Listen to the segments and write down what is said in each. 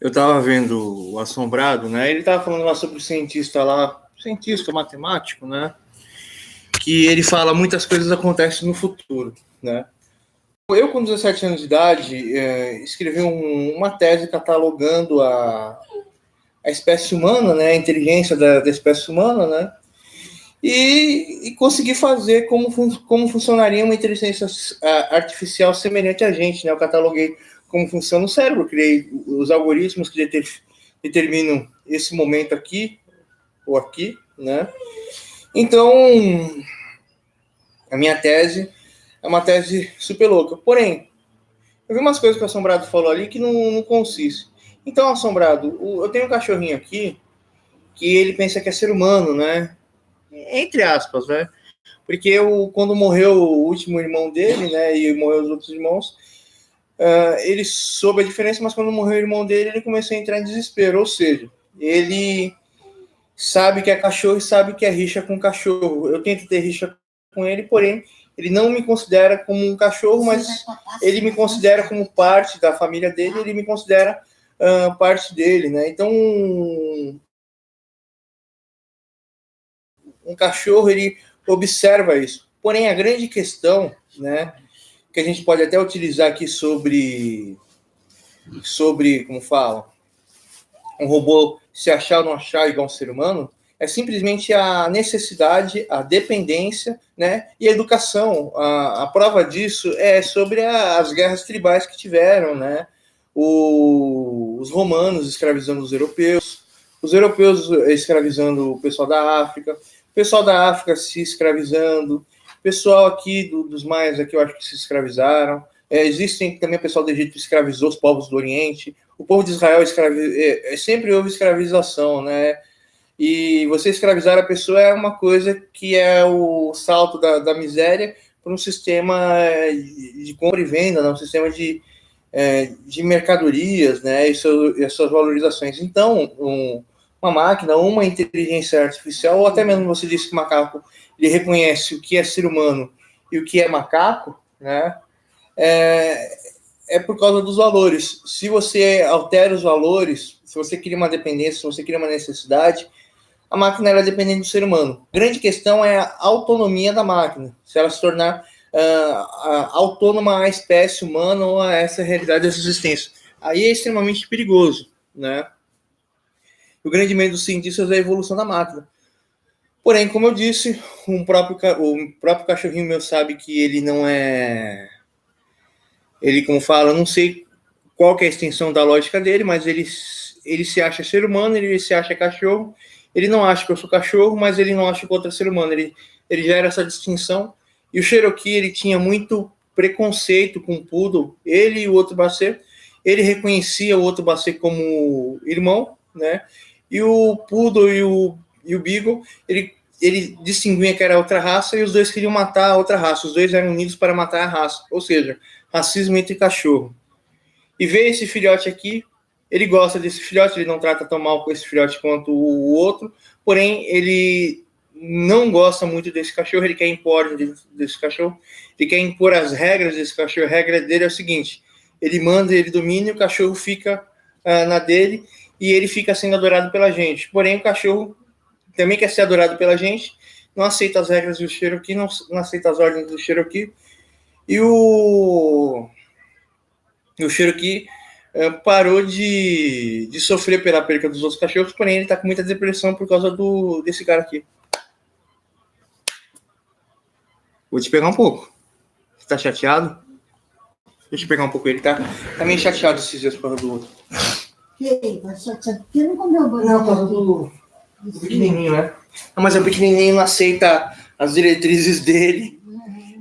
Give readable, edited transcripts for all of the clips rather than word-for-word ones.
Eu estava vendo o Assombrado, né? Ele estava falando lá sobre o cientista lá, cientista matemático, né? Que ele fala muitas coisas acontecem no futuro, né? Eu, com 17 anos de idade, escrevi uma tese catalogando a espécie humana, né? A inteligência da espécie humana, né? E consegui fazer como funcionaria uma inteligência artificial semelhante a gente, né? Eu cataloguei como funciona o cérebro, criei os algoritmos que determinam esse momento aqui ou aqui, né? Então, a minha tese é uma tese super louca. Porém, eu vi umas coisas que o Assombrado falou ali que não consiste. Então, Assombrado, eu tenho um cachorrinho aqui que ele pensa que é ser humano, né? Entre aspas, né? Porque quando morreu o último irmão dele, né, e morreu os outros irmãos, ele soube a diferença, mas quando morreu o irmão dele, ele começou a entrar em desespero. Ou seja, ele sabe que é cachorro e sabe que é rixa com cachorro. Eu tento ter rixa com ele, porém, ele não me considera como um cachorro, mas ele me considera como parte da família dele, ele me considera parte dele, né? Então, um cachorro, ele observa isso. Porém, a grande questão, né, que a gente pode até utilizar aqui sobre como fala, um robô se achar ou não achar igual um ser humano, é simplesmente a necessidade, a dependência, né, e a educação. A prova disso é sobre as guerras tribais que tiveram, né, os romanos escravizando os europeus escravizando o pessoal da África, o pessoal da África se escravizando, o pessoal aqui dos maias aqui eu acho que se escravizaram. Existem também o pessoal do Egito que escravizou os povos do Oriente. O povo de Israel sempre houve escravização, né? E você escravizar a pessoa é uma coisa que é o salto da miséria para um sistema de compra e venda, né? Um sistema de mercadorias, né? E as suas valorizações. Então, uma máquina, uma inteligência artificial, ou até mesmo você disse que o macaco ele reconhece o que é ser humano e o que é macaco, né? É por causa dos valores. Se você altera os valores, se você cria uma dependência, se você cria uma necessidade, a máquina ela é dependente do ser humano. A grande questão é a autonomia da máquina, se ela se tornar autônoma à espécie humana ou a essa realidade dessa existência. Aí é extremamente perigoso, né? O grande medo dos cientistas é a evolução da máquina. Porém, como eu disse, o próprio cachorrinho meu sabe que ele não é... Ele, como fala, eu não sei qual que é a extensão da lógica dele, mas ele se acha ser humano, ele se acha cachorro. Ele não acha que eu sou cachorro, mas ele não acha que eu outro é ser humano. Ele gera essa distinção. E o Cherokee, ele tinha muito preconceito com o Poodle. Ele e o outro Basset, ele reconhecia o outro Basset como irmão, né? E o Poodle e o Beagle, ele distinguia que era outra raça e os dois queriam matar a outra raça. Os dois eram unidos para matar a raça. Ou seja, racismo entre cachorro. E ver esse filhote aqui, ele gosta desse filhote, ele não trata tão mal com esse filhote quanto o outro, porém, ele não gosta muito desse cachorro, ele quer impor desse cachorro, ele quer impor as regras desse cachorro. A regra dele é o seguinte, ele manda, ele domina e o cachorro fica na dele e ele fica sendo adorado pela gente. Porém, o cachorro também quer ser adorado pela gente, não aceita as regras do Cherokee, não aceita as ordens do Cherokee, e o Cherokee parou de sofrer pela perca dos outros cachorros, porém ele tá com muita depressão por causa desse cara aqui. Vou te pegar um pouco. Você tá chateado? Deixa eu pegar um pouco ele, tá meio chateado esses dias por causa do outro. Que tá chateado? Porque não comeu banana? Não, por causa do pequenininho, né? Não, mas o pequenininho não aceita as diretrizes dele.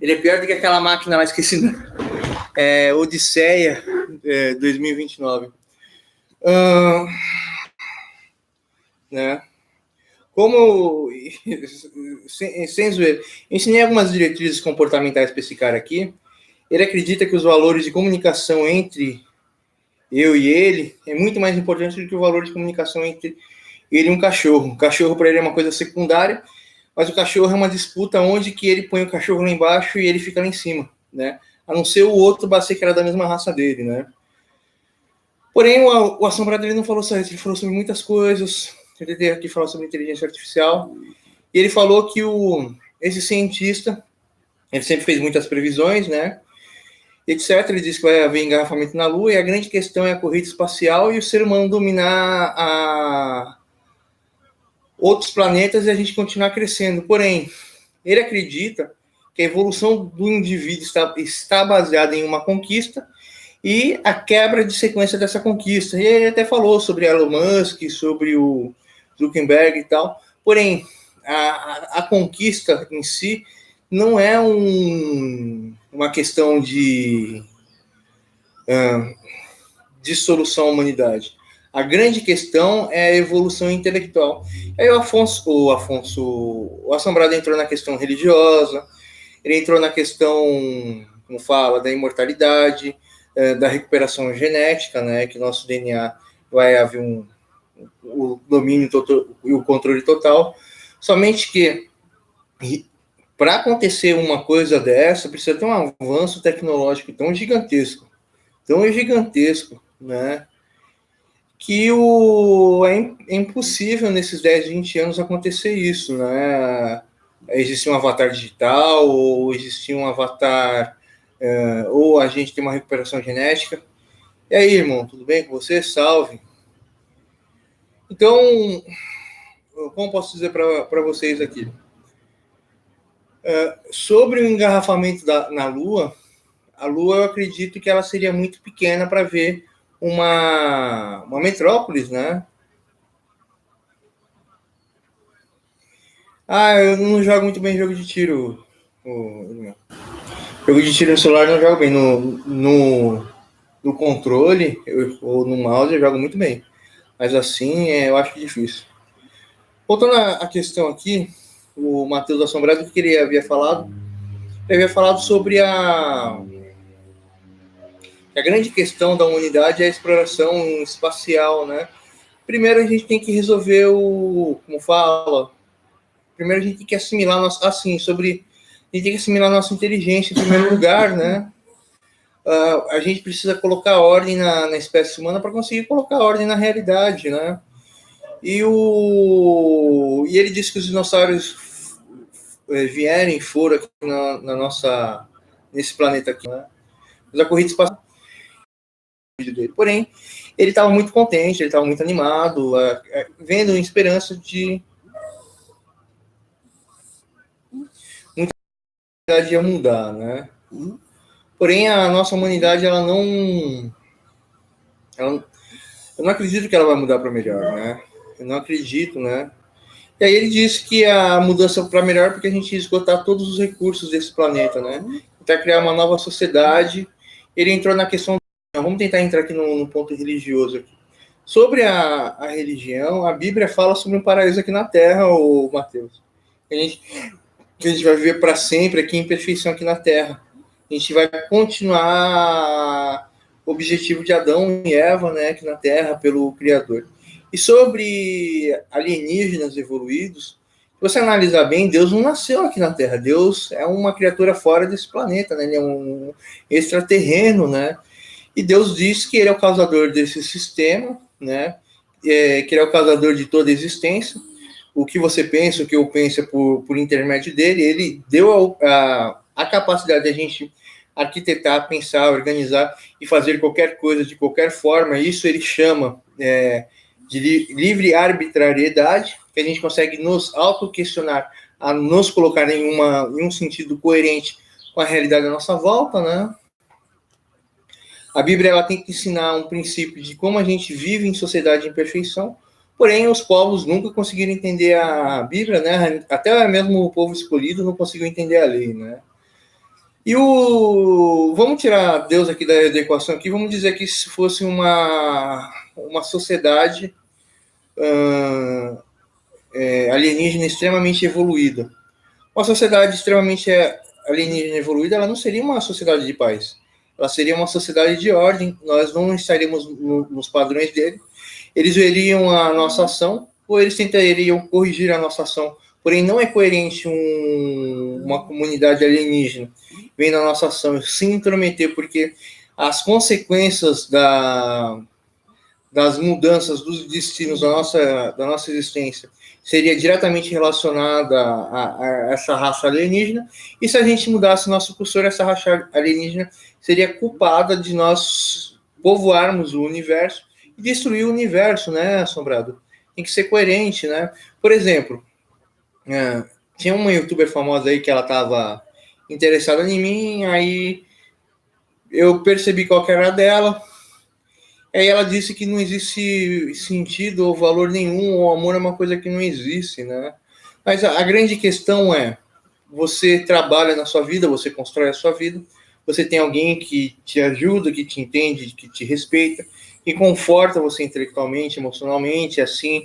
Ele é pior do que aquela máquina lá, esqueci. Odisseia 2029. Né? Como, sem zoeira, ensinei algumas diretrizes comportamentais para esse cara aqui. Ele acredita que os valores de comunicação entre eu e ele é muito mais importante do que o valor de comunicação entre ele e um cachorro. O cachorro para ele é uma coisa secundária, mas o cachorro é uma disputa onde que ele põe o cachorro lá embaixo e ele fica lá em cima, né? A não ser o outro Basset que era da mesma raça dele, né? Porém, o Assombrado ele não falou só isso, ele falou sobre muitas coisas. Ele veio aqui falar sobre inteligência artificial. E ele falou que esse cientista, ele sempre fez muitas previsões, né? Etc. Ele disse que vai haver engarrafamento na Lua, e a grande questão é a corrida espacial e o ser humano dominar outros planetas e a gente continuar crescendo. Porém, ele acredita que a evolução do indivíduo está baseada em uma conquista e a quebra de sequência dessa conquista. E ele até falou sobre Elon Musk, sobre o Zuckerberg e tal. Porém, a conquista em si não é uma questão de dissolução da humanidade. A grande questão é a evolução intelectual. Aí o Assombrado entrou na questão religiosa, ele entrou na questão, como fala, da imortalidade, da recuperação genética, né, que nosso DNA vai haver o domínio total, e o controle total. Somente que, para acontecer uma coisa dessa, precisa ter um avanço tecnológico tão gigantesco, né, que é impossível nesses 10, 20 anos acontecer isso, né? Existir um avatar digital, ou existir um avatar, ou a gente tem uma recuperação genética. E aí, irmão, tudo bem com você? Salve! Então, como posso dizer para vocês aqui? Sobre o engarrafamento na Lua, a Lua eu acredito que ela seria muito pequena para ver uma metrópolis, né? Eu não jogo muito bem jogo de tiro. Jogo de tiro no celular eu não jogo bem. No controle ou no mouse eu jogo muito bem. Mas assim eu acho difícil. Voltando à questão aqui, o Matheus Assombrado, o que ele havia falado? Ele havia falado sobre a grande questão da humanidade é a exploração espacial, né? Primeiro a gente tem que resolver primeiro a gente tem que assimilar a gente tem que assimilar nossa inteligência em primeiro lugar, né? A gente precisa colocar ordem na espécie humana para conseguir colocar ordem na realidade, né? E ele disse que os dinossauros foram aqui nesse planeta aqui, né? Mas a corrida espacial dele. Porém, ele estava muito contente, ele estava muito animado, vendo esperança de muita humanidade ia mudar, né? Porém, a nossa humanidade, eu não acredito que ela vai mudar para melhor, né? Eu não acredito, né? E aí ele disse que a mudança para melhor porque a gente ia esgotar todos os recursos desse planeta, né? Tentar criar uma nova sociedade. Ele entrou na questão... Vamos tentar entrar aqui no ponto religioso aqui. Sobre a religião, a Bíblia fala sobre um paraíso aqui na Terra, o Mateus. Que a gente vai viver para sempre aqui em perfeição aqui na Terra. A gente vai continuar o objetivo de Adão e Eva, né, aqui na Terra, pelo Criador. E sobre alienígenas evoluídos, se você analisar bem, Deus não nasceu aqui na Terra. Deus é uma criatura fora desse planeta, né? Ele é um extraterreno, né? E Deus diz que ele é o causador desse sistema, né? Que ele é o causador de toda a existência. O que você pensa, o que eu penso é por intermédio dele. Ele deu a capacidade de a gente arquitetar, pensar, organizar e fazer qualquer coisa de qualquer forma. Isso ele chama de livre arbitrariedade, que a gente consegue nos auto-questionar, a nos colocar em um sentido coerente com a realidade da nossa volta, né? A Bíblia ela tem que ensinar um princípio de como a gente vive em sociedade de imperfeição, porém os povos nunca conseguiram entender a Bíblia, né? Até mesmo o povo escolhido não conseguiu entender a lei, né? E vamos tirar Deus aqui da equação aqui, vamos dizer que se fosse uma sociedade alienígena extremamente evoluída. Uma sociedade extremamente alienígena evoluída, ela não seria uma sociedade de paz. Ela seria uma sociedade de ordem, nós não estaríamos nos padrões dele. Eles veriam a nossa ação, ou eles tentariam corrigir a nossa ação. Porém, não é coerente uma comunidade alienígena vendo a nossa ação se intrometer, porque as consequências das mudanças dos destinos da nossa existência seria diretamente relacionada a essa raça alienígena, e se a gente mudasse nosso cursor, essa raça alienígena seria culpada de nós povoarmos o universo e destruir o universo, né, Assombrado? Tem que ser coerente, né? Por exemplo, tinha uma youtuber famosa aí que ela estava interessada em mim, aí eu percebi qual que era dela. Aí ela disse que não existe sentido ou valor nenhum, o amor é uma coisa que não existe, né? Mas a grande questão é, você trabalha na sua vida, você constrói a sua vida, você tem alguém que te ajuda, que te entende, que te respeita, que conforta você intelectualmente, emocionalmente, assim,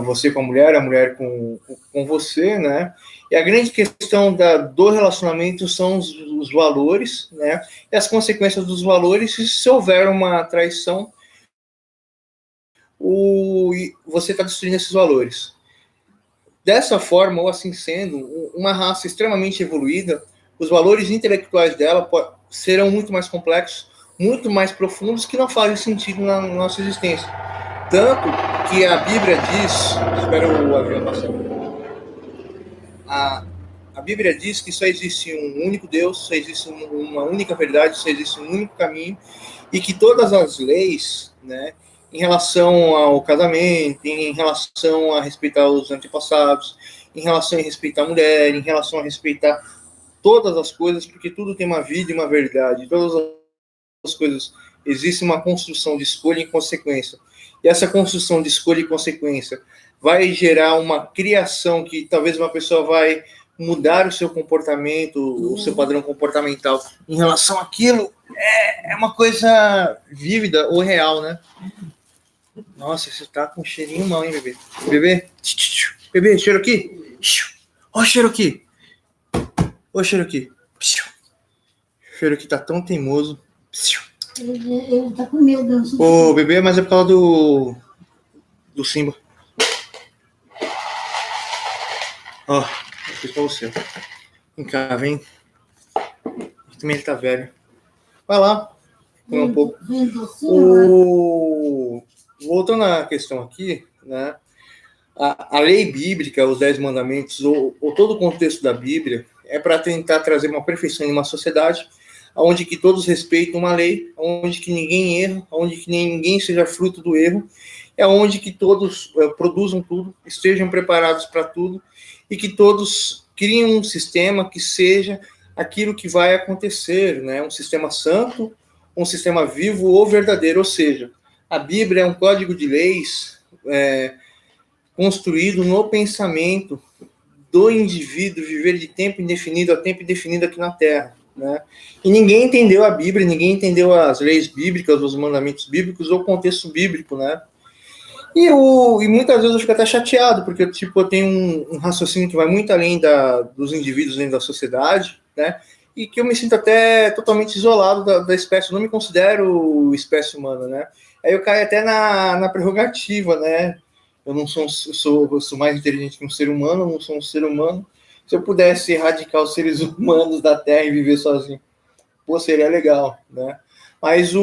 você com a mulher com você, né? E a grande questão do relacionamento são os valores, né? E as consequências dos valores, se houver uma traição, você está destruindo esses valores. Dessa forma, ou assim sendo, uma raça extremamente evoluída, os valores intelectuais dela serão muito mais complexos, muito mais profundos, que não fazem sentido na nossa existência. Tanto que a Bíblia diz, espero o avião passar, a Bíblia diz que só existe um único Deus, só existe uma única verdade, só existe um único caminho, e que todas as leis, né, em relação ao casamento, em relação a respeitar os antepassados, em relação a respeitar a mulher, em relação a respeitar todas as coisas, porque tudo tem uma vida e uma verdade, todas as coisas, existe uma construção de escolha e consequência. E essa construção de escolha e consequência vai gerar uma criação que talvez uma pessoa vai mudar o seu comportamento, o seu padrão comportamental em relação àquilo, é uma coisa vívida ou real, né? Nossa, você tá com um cheirinho mal, hein, bebê? Bebê? Bebê, cheiro aqui? Ó, cheiro aqui. Ô, cheiro aqui. Cheiro aqui tá tão teimoso. Ele tá com medo. Ô, bebê, mas é por causa do Simba. Ó, eu fiz pra você. Vem cá, vem. Também ele tá velho. Vai lá. Comer um pouco. Voltando à questão aqui, né? A lei bíblica, os 10 mandamentos, ou todo o contexto da Bíblia, é para tentar trazer uma perfeição em uma sociedade onde que todos respeitam uma lei, onde que ninguém erra, onde que ninguém seja fruto do erro, é onde que todos produzam tudo, estejam preparados para tudo, e que todos criem um sistema que seja aquilo que vai acontecer, né? Um sistema santo, um sistema vivo ou verdadeiro, ou seja, a Bíblia é um código de leis construído no pensamento do indivíduo viver de tempo indefinido a tempo indefinido aqui na Terra, né? E ninguém entendeu a Bíblia, ninguém entendeu as leis bíblicas, os mandamentos bíblicos ou o contexto bíblico, né? E muitas vezes eu fico até chateado, porque tipo, eu tenho um raciocínio que vai muito além dos indivíduos dentro da sociedade, né? E que eu me sinto até totalmente isolado da espécie, eu não me considero espécie humana, né? Aí eu caio até na prerrogativa, né? Eu não sou, eu sou mais inteligente que um ser humano, eu não sou um ser humano. Se eu pudesse erradicar os seres humanos da Terra e viver sozinho, pô, seria legal, né? Mas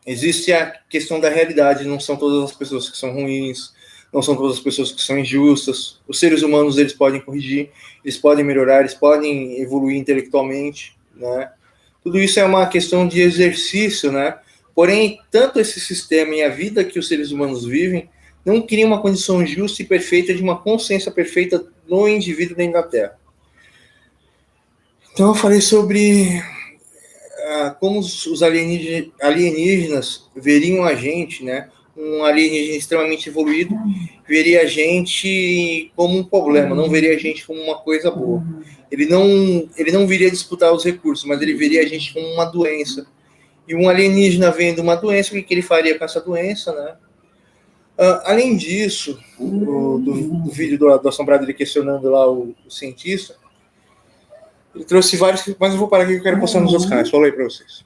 existe a questão da realidade, não são todas as pessoas que são ruins, não são todas as pessoas que são injustas. Os seres humanos, eles podem corrigir, eles podem melhorar, eles podem evoluir intelectualmente, né? Tudo isso é uma questão de exercício, né? Porém, tanto esse sistema e a vida que os seres humanos vivem não cria uma condição justa e perfeita de uma consciência perfeita no indivíduo dentro da Terra. Então eu falei sobre como os alienígenas veriam a gente, né? Um alienígena extremamente evoluído veria a gente como um problema, não veria a gente como uma coisa boa. Ele não viria disputar os recursos, mas ele veria a gente como uma doença. E um alienígena vendo uma doença, o que ele faria com essa doença, né? Além disso, do vídeo do Assombrado, ele questionando lá o cientista, ele trouxe vários, mas eu vou parar aqui que eu quero postar nos outros canais. Falou aí para vocês.